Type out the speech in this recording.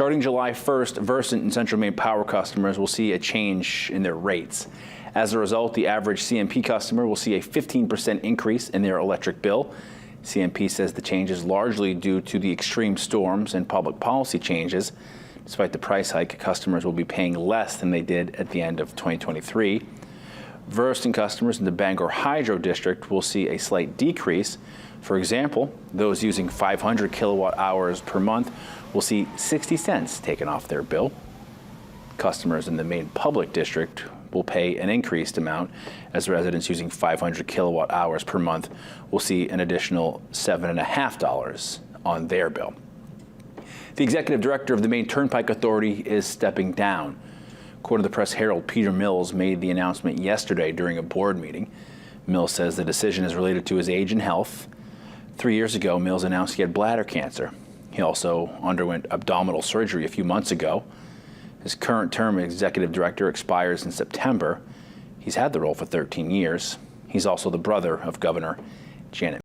Starting July 1st, Versant and Central Maine Power customers will see a change in their rates. As a result, the average CMP customer will see a 15% increase in their electric bill. CMP says the change is largely due to the extreme storms and public policy changes. Despite the price hike, customers will be paying less than they did at the end of 2023. Versant customers in the Bangor Hydro District will see a slight decrease. For example, those using 500 kilowatt hours per month will see 60 cents taken off their bill. Customers in the Maine Public District will pay an increased amount, as residents using 500 kilowatt hours per month will see an additional $7.50 on their bill. The executive director of the Maine Turnpike Authority is stepping down. According to the Press Herald, Peter Mills made the announcement yesterday during a board meeting. Mills says the decision is related to his age and health. 3 years ago, Mills announced he had bladder cancer. He also underwent abdominal surgery a few months ago. His current term as executive director expires in September. He's had the role for 13 years. He's also the brother of Governor Janet